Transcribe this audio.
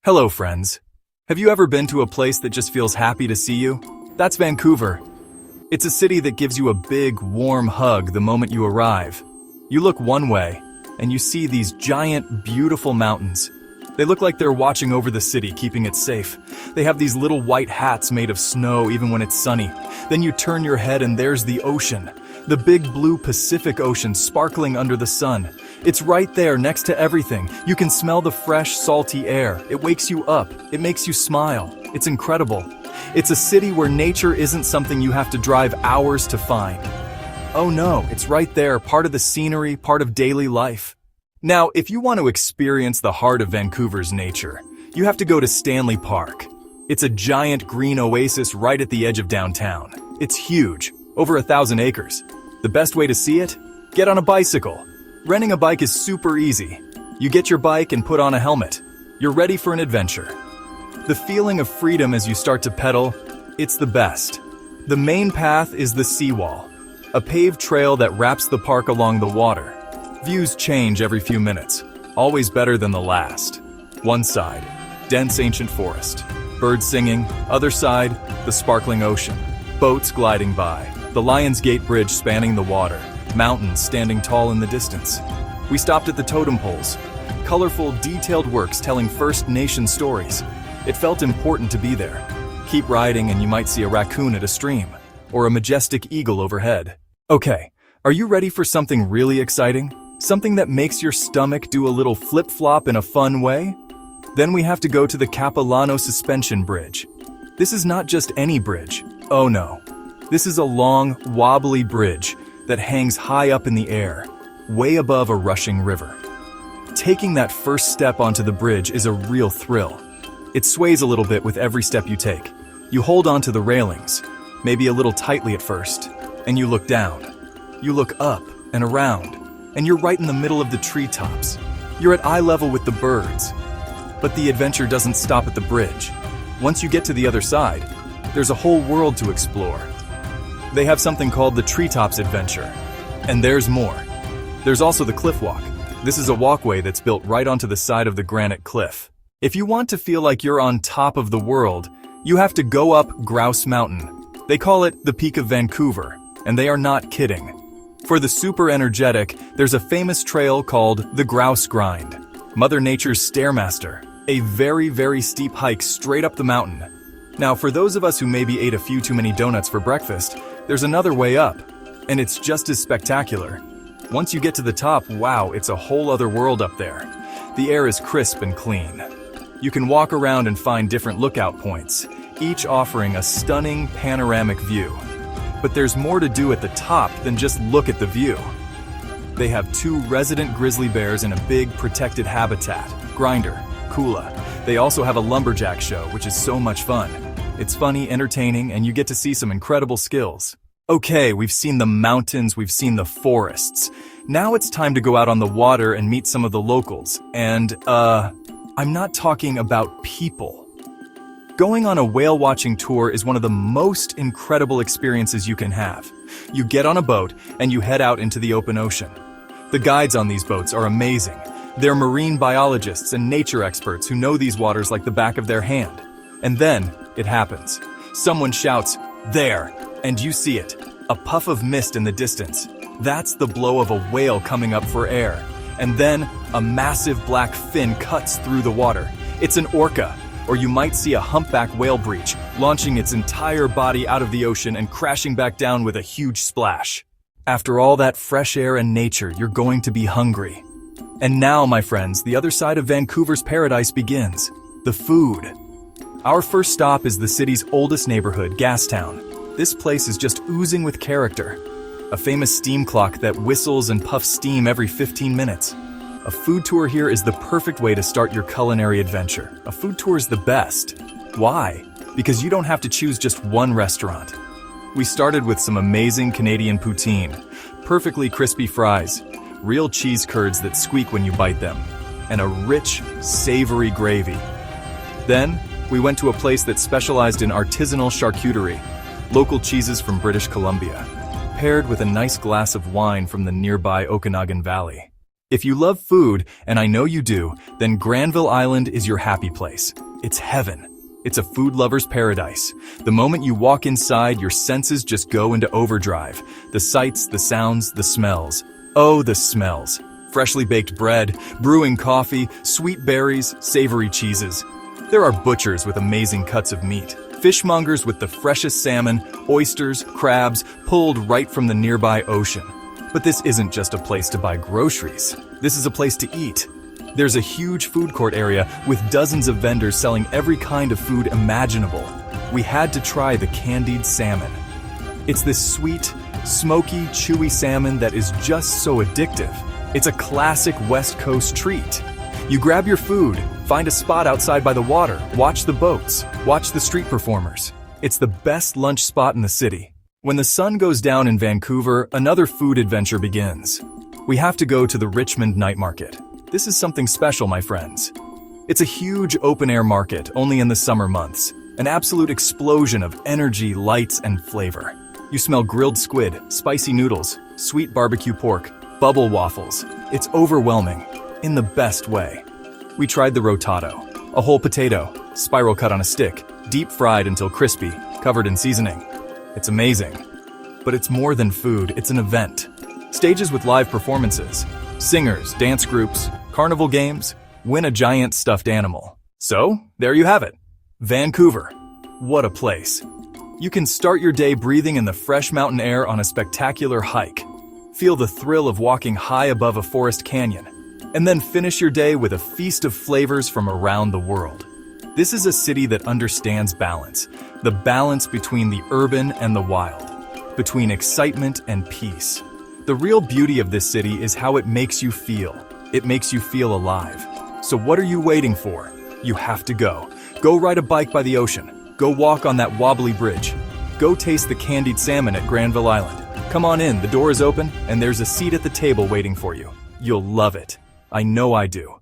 Hello, friends. Have you ever been to a place that just feels happy to see you? That's Vancouver. It's a city that gives you a big, warm hug the moment you arrive. You look one way, and you see these giant, beautiful mountains. They look like they're watching over the city, keeping it safe. They have these little white hats made of snow even when it's sunny. Then you turn your head and there's the ocean. The big blue Pacific Ocean sparkling under the sun. It's right there next to everything. You can smell the fresh, salty air. It wakes you up. It makes you smile. It's incredible. It's a city where nature isn't something you have to drive hours to find. Oh no, it's right there, part of the scenery, part of daily life. Now, if you want to experience the heart of Vancouver's nature, you have to go to Stanley Park. It's a giant green oasis right at the edge of downtown. It's huge, over 1,000 acres. The best way to see it? Get on a bicycle. Renting a bike is super easy. You get your bike and put on a helmet. You're ready for an adventure. The feeling of freedom as you start to pedal, it's the best. The main path is the seawall, a paved trail that wraps the park along the water. Views change every few minutes, always better than the last. One side, dense ancient forest, birds singing. Other side, the sparkling ocean, boats gliding by, the Lion's Gate Bridge spanning the water, mountains standing tall in the distance. We stopped at the totem poles, colorful, detailed works telling First Nation stories. It felt important to be there. Keep riding and you might see a raccoon at a stream, or a majestic eagle overhead. Okay, are you ready for something really exciting? Something that makes your stomach do a little flip-flop in a fun way? Then we have to go to the Capilano suspension bridge. This is not just any bridge. Oh no. This is a long, wobbly bridge that hangs high up in the air, way above a rushing river. Taking that first step onto the bridge is a real thrill. It sways a little bit with every step you take. You hold onto the railings, maybe a little tightly at first, and you look down. You look up and around, and you're right in the middle of the treetops. You're at eye level with the birds. But the adventure doesn't stop at the bridge. Once you get to the other side, there's a whole world to explore. They have something called the Treetops Adventure. And there's more. There's also the Cliff Walk. This is a walkway that's built right onto the side of the granite cliff. If you want to feel like you're on top of the world, you have to go up Grouse Mountain. They call it the Peak of Vancouver, and they are not kidding. For the super energetic, there's a famous trail called the Grouse Grind, Mother Nature's Stairmaster, a very, very steep hike straight up the mountain. Now, for those of us who maybe ate a few too many donuts for breakfast, there's another way up, and it's just as spectacular. Once you get to the top, wow, it's a whole other world up there. The air is crisp and clean. You can walk around and find different lookout points, each offering a stunning panoramic view. But there's more to do at the top than just look at the view. They have 2 resident grizzly bears in a big protected habitat, Grinder, Kula. They also have a lumberjack show, which is so much fun. It's funny, entertaining, and you get to see some incredible skills. Okay, we've seen the mountains, we've seen the forests. Now it's time to go out on the water and meet some of the locals. And, I'm not talking about people. Going on a whale watching tour is one of the most incredible experiences you can have. You get on a boat and you head out into the open ocean. The guides on these boats are amazing. They're marine biologists and nature experts who know these waters like the back of their hand. And then, it happens. Someone shouts, "There!" and you see it. A puff of mist in the distance. That's the blow of a whale coming up for air. And then, a massive black fin cuts through the water. It's an orca, or you might see a humpback whale breach, launching its entire body out of the ocean and crashing back down with a huge splash. After all that fresh air and nature, you're going to be hungry. And now, my friends, the other side of Vancouver's paradise begins. The food. Our first stop is the city's oldest neighborhood, Gastown. This place is just oozing with character. A famous steam clock that whistles and puffs steam every 15 minutes. A food tour here is the perfect way to start your culinary adventure. A food tour is the best. Why? Because you don't have to choose just one restaurant. We started with some amazing Canadian poutine, perfectly crispy fries, real cheese curds that squeak when you bite them, and a rich, savory gravy. Then, we went to a place that specialized in artisanal charcuterie, local cheeses from British Columbia, paired with a nice glass of wine from the nearby Okanagan Valley. If you love food, and I know you do, then Granville Island is your happy place. It's heaven. It's a food lover's paradise. The moment you walk inside, your senses just go into overdrive. The sights, the sounds, the smells. Oh, the smells. Freshly baked bread, brewing coffee, sweet berries, savory cheeses. There are butchers with amazing cuts of meat, fishmongers with the freshest salmon, oysters, crabs, pulled right from the nearby ocean. But this isn't just a place to buy groceries. This is a place to eat. There's a huge food court area with dozens of vendors selling every kind of food imaginable. We had to try the candied salmon. It's this sweet, smoky, chewy salmon that is just so addictive. It's a classic West Coast treat. You grab your food, find a spot outside by the water, watch the boats, watch the street performers. It's the best lunch spot in the city. When the sun goes down in Vancouver, another food adventure begins. We have to go to the Richmond night market. This is something special, my friends. It's a huge open-air market, only in the summer months. An absolute explosion of energy, lights, and flavor. You smell grilled squid, spicy noodles, sweet barbecue pork, bubble waffles. It's overwhelming, in the best way. We tried the rotado, a whole potato, spiral cut on a stick, deep fried until crispy, covered in seasoning. It's amazing. But it's more than food, it's an event. Stages with live performances, singers, dance groups, carnival games, win a giant stuffed animal. So, there you have it. Vancouver. What a place. You can start your day breathing in the fresh mountain air on a spectacular hike. Feel the thrill of walking high above a forest canyon. And then finish your day with a feast of flavors from around the world. This is a city that understands balance. The balance between the urban and the wild. Between excitement and peace. The real beauty of this city is how it makes you feel. It makes you feel alive. So what are you waiting for? You have to go. Go ride a bike by the ocean. Go walk on that wobbly bridge. Go taste the candied salmon at Granville Island. Come on in, the door is open, and there's a seat at the table waiting for you. You'll love it. I know I do.